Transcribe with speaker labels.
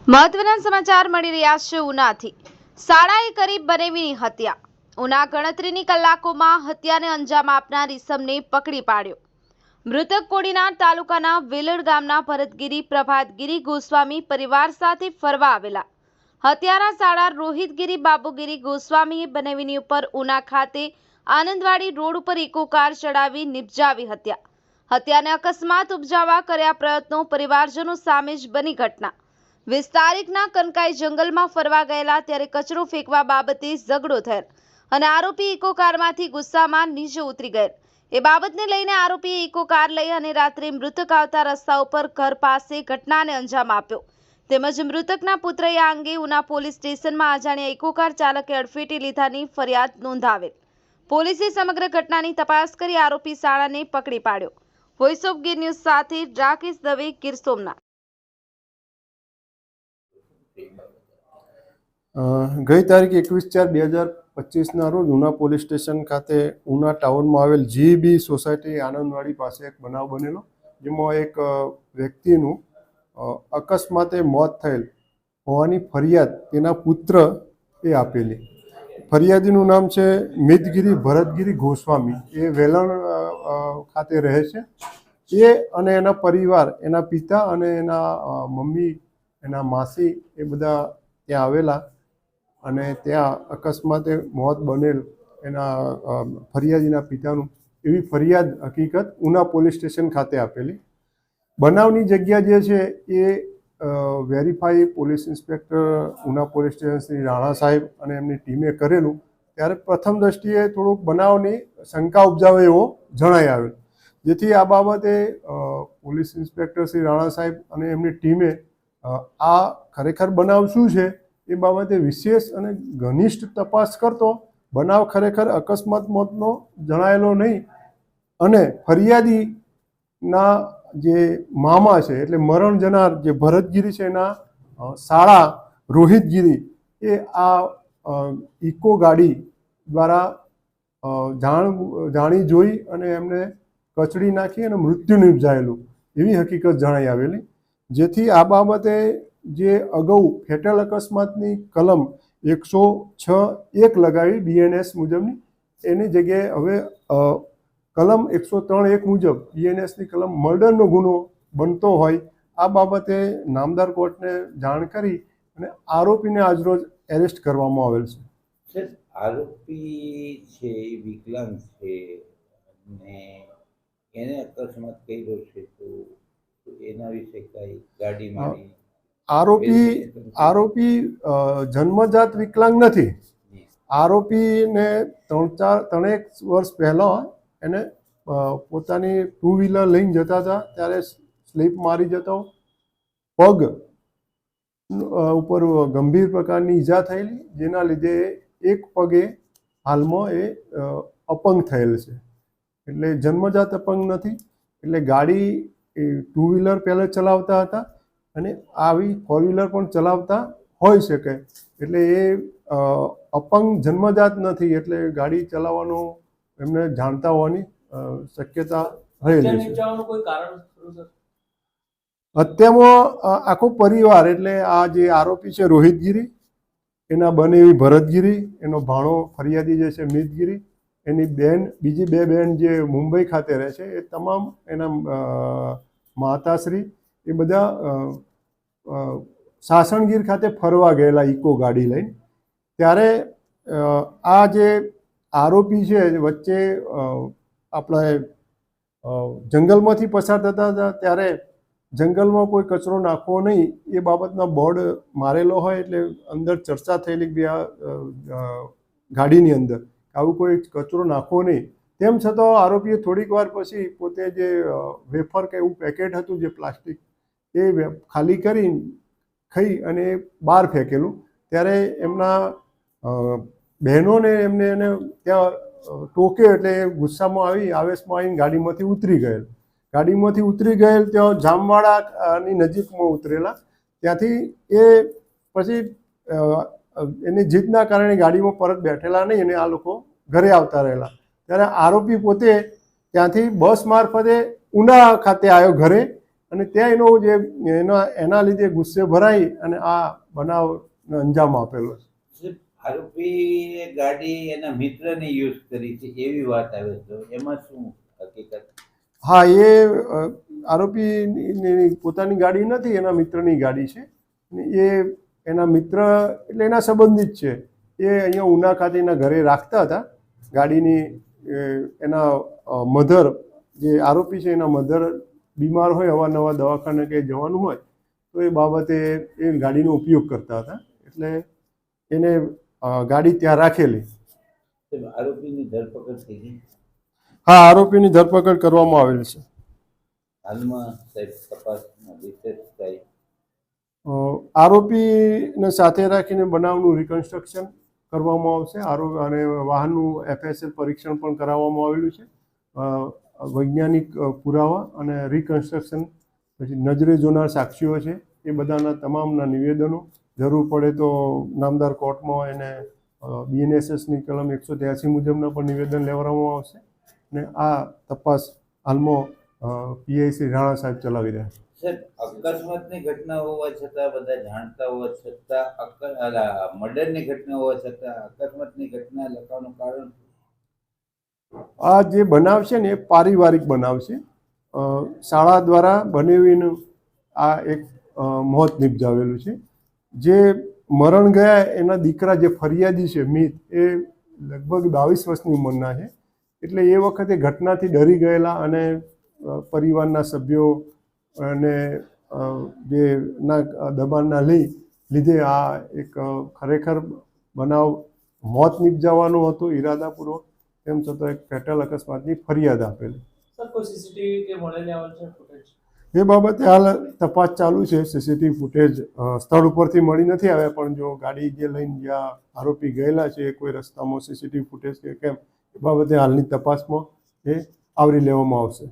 Speaker 1: મહત્વના સમાચાર મળી રહ્યા છે ઉનાથી। શાળાએ કરી બનેવીની હત્યા। ઉના ગણતરીની કલાકોમાં હત્યાને અંજામ આપનાર ઈસમને પકડી પાડ્યો। મૃતક કોડીનાર તાલુકાના વેલડ ગામના ભરતગીરી પ્રભાતગીરી ગોસ્વામી પરિવાર સાથે ફરવા આવેલા। હત્યારા શાળા રોહિતગીરી બાબુગીરી ગોસ્વામીએ બનેવીની ઉપર ઉના ખાતે આનંદવાડી રોડ ઉપર ઇકો કાર ચડાવી નિપજાવી હત્યા। હત્યાને અકસ્માત ઉપજાવવા કર્યા પ્રયત્નો પરિવારજનો સામે જ બની ઘટના। 20 તારીખના કનકાઈ જંગલમાં ફરવા ગયેલા ત્યારે કચરો ફેંકવા બાબતે ઝઘડો થયેલ અને આરોપી ઇકો કારમાંથી ગુસ્સામાં નીચે ઉતરી ગયેલ। એ બાબતને લઈને આરોપીએ ઇકો કાર લઈ અને રાત્રે મૃતક આવતા રસ્તા ઉપર ઘર પાસે ઘટનાને અંજામ આપ્યો। તેમજ મૃતકના પુત્રએ આ અંગે ઉના પોલીસ સ્ટેશનમાં અજાણ્યા ઇકો કાર ચાલકે અડફેટે લીધાની ફરિયાદ નોંધાવેલ। પોલીસે સમગ્ર ઘટનાની તપાસ કરી આરોપી શાળાને પકડી પાડ્યો। વોઇસ ઓફ ગીર ન્યૂઝ સાથે રાકેશ દવે, ગીર સોમનાથ।
Speaker 2: ગઈ તારીખ 21/4/2025 રોજ ઉના પોલીસ સ્ટેશન ખાતે ઉના ટાઉનમાં આવેલ જીબી સોસાયટી આનંદવાડી પાસે એક બનાવ બનેલો, જેમાં એક વ્યક્તિનું અકસ્માતે મોત થયેલ હોવાની ફરિયાદ તેના પુત્ર એ આપેલી। ફરિયાદીનું નામ છે મિતગીરી ભરતગીરી ગોસ્વામી। એ વેલણ ખાતે રહે છે। એ અને એના પરિવાર, એના પિતા અને એના મમ્મી, એના માસી એ બધા ત્યાં આવેલા અને ત્યાં અકસ્માતે મોત બનેલ એના ફરિયાદીના પિતાનું એવી ફરિયાદ હકીકત ઉના પોલીસ સ્ટેશન ખાતે આપેલી। બનાવની જગ્યા જે છે એ verify police inspector Una police station Shri Rana સાહેબ અને એમની ટીમે કરેલું, ત્યારે પ્રથમ દ્રષ્ટિએ થોડુંક બનાવની શંકા ઉપજાવે એવો જણાઈ આવેલ, જેથી આ બાબતે પોલીસ ઇન્સ્પેક્ટર શ્રી રાણા સાહેબ અને એમની ટીમે આ ખરેખર બનાવ શું છે એ બાબતે વિશેષ અને ઘનિષ્ઠ તપાસ કરતો બનાવ ખરેખર અકસ્માત મોતનો જણાયેલો નહીં અને ફરિયાદીના જે મામા છે એટલે મરણ જનાર જે ભરતગીરી છે એના શાળા રોહિતગીરી એ આ ઇકો ગાડી દ્વારા જાણી જોઈ અને એમને કચડી નાખી અને મૃત્યુ નિપજાયેલું એવી હકીકત જણાઈ આવેલી, જેથી આ બાબતે જે અગાઉ ફેટલ અકસ્માતની કલમ 106(1) લગાવી બીએનએસ મુજબની, એની જગ્યાએ હવે કલમ 103(1) મુજબ બીએનએસની કલમ મર્ડરનો ગુનો બનતો હોય આ બાબતે નામદાર કોર્ટને જાણ કરી અને આરોપીને આજરોજ એરેસ્ટ કરવામાં આવેલ છે।
Speaker 3: આરોપી છે વિકલાંગ છે અને એને અકસ્માત કર્યો છે, તો એના વિશે કઈ ગાડીમાં
Speaker 2: આરોપી જન્મજાત વિકલાંગ નથી। આરોપીને 3-4 વર્ષ પહેલાં એને પોતાની 2 વ્હીલર લઈને જતા હતા ત્યારે સ્લીપ મારી જતો, પગ ઉપર ગંભીર પ્રકારની ઈજા થયેલી, જેના લીધે એક પગે હાલમાં એ અપંગ થયેલ છે। એટલે જન્મજાત અપંગ નથી, એટલે ગાડી 2 વ્હીલર પહેલાં ચલાવતા હતા અને આવી 4 વ્હીલર પણ ચલાવતા હોઈ શકે, એટલે એ અપંગ જન્મજાત નથી, એટલે ગાડી ચલાવવાનું એમને જાણતા હોવાની શક્યતા રહેલી છે। હત્યામાં આખો પરિવાર એટલે આ જે આરોપી છે રોહિતગીરી, એના બનેવી ભરતગીરી, એનો ભાણો ફરિયાદી જે છે મિતગીરી, એની બેન, બીજી 2 બહેન જે મુંબઈ ખાતે રહે છે, એ તમામ એના માતાશ્રી એ બધા સાસણગીર ખાતે ફરવા ગયેલા ઇકો ગાડી લઈને। ત્યારે આ જે આરોપી છે વચ્ચે આપણે જંગલમાંથી પસાર થતા હતા ત્યારે જંગલમાં કોઈ કચરો નાખવો નહીં એ બાબતના બોર્ડ મારેલો હોય, એટલે અંદર ચર્ચા થયેલી બે ગાડીની અંદર આવું કોઈ કચરો નાખવો નહીં। તેમ છતાં આરોપીએ થોડીક વાર પછી પોતે જે વેફર કે એવું પેકેટ હતું જે પ્લાસ્ટિક એ ખાલી કરી ખાઈ અને બહાર ફેંકેલું, ત્યારે એમના બહેનોને એમને એને ત્યાં ટોક્યો, એટલે ગુસ્સામાં આવી આવેશમાં આવીને ગાડીમાંથી ઉતરી ગયેલ ત્યાં જામવાડાની નજીકમાં ઉતરેલા, ત્યાંથી એ પછી એની જીદના કારણે ગાડીમાં પરત બેઠેલા નહીં અને આ લોકો ઘરે આવતા રહેલા। ત્યારે આરોપી પોતે ત્યાંથી બસ મારફતે ઉના ખાતે આવ્યો ઘરે અને ત્યાં એના લીધે ગુસ્સે ભરાઈ અને આ બનાવને અંજામ આપેલો છે.
Speaker 3: સાહેબ, આરોપીએ ગાડી એના મિત્રને યુઝ કરી છે એવી વાત આવે છે, એમાં શું હકીકત?
Speaker 2: હા, એ આરોપીની પોતાની ગાડી નથી, એના મિત્રની ગાડી છે. એ એના મિત્ર એટલે એના સંબંધિત છે. એ અહીંયા ઉના ખાતે એના ઘરે રાખતા હતા ગાડીની. એના મધર, જે આરોપી છે એના મધર બીમાર હોય, અવારનવાર દવાખાને કે જવાનું હોય, તો એ બાબતે એ ગાડીનો ઉપયોગ કરતા હતા, એટલે એને ગાડી ત્યાં રાખેલી.
Speaker 3: સાહેબ, આરોપીની ધરપકડ થઈ ગઈ?
Speaker 2: હા, આરોપીની ધરપકડ કરવામાં આવેલ છે.
Speaker 3: હાલમાં સાહેબ તપાસમાં વિશેષ કઈ?
Speaker 2: આરોપીને સાથે રાખીને બનાવનું રિકન્સ્ટ્રક્શન કરવામાં આવશે. અને વાહનનું FSL પરીક્ષણ પણ કરાવવામાં આવેલું છે. વૈજ્ઞાનિક પુરાવા અને રિકન્સ્ટ્રક્શન, પછી નજરે જોનાર સાક્ષીઓ છે એ બધાના તમામના નિવેદનો, જરૂર પડે તો નામદાર કોર્ટમાં એને BNSSની કલમ 183 મુજબના પણ નિવેદન લેવામાં આવશે. અને આ તપાસ હાલમાં PI શ્રી રાણા સાહેબ ચલાવી રહ્યા છે.
Speaker 3: સાહેબ, અકસ્માતની ઘટના હોવા છતાં, બધા જાણતા હોવા છતાં, મર્ડરની ઘટના હોવા છતાં અકસ્માતની ઘટના લખવાનું કારણ?
Speaker 2: આ જે બનાવ છે ને એ પારિવારિક બનાવ છે. શાળા દ્વારા બનાવીને આ એક મોત નિપજાવેલું છે. જે મરણ ગયા એના દીકરા, જે ફરિયાદી છે મિત, એ લગભગ 22 વર્ષની ઉંમરના છે. એટલે એ વખતે ઘટનાથી ડરી ગયેલા અને પરિવારના સભ્યો અને જે દબાણના લીધે આ એક ખરેખર બનાવ મોત નિપજાવવાનો હતો ઈરાદાપૂર્વક, તેમ છતાં એક ફેટલ અકસ્માતની ફરિયાદ આપેલી. એ બાબતે હાલ તપાસ ચાલુ છે. CCTV ફૂટેજ સ્થળ ઉપરથી મળી નથી આવ્યા, પણ જો ગાડી જે લઈને જ્યાં આરોપી ગયેલા છે કોઈ રસ્તામાં CCTV ફૂટેજ કે કેમ, એ બાબતે હાલની તપાસમાં એ આવરી લેવામાં આવશે.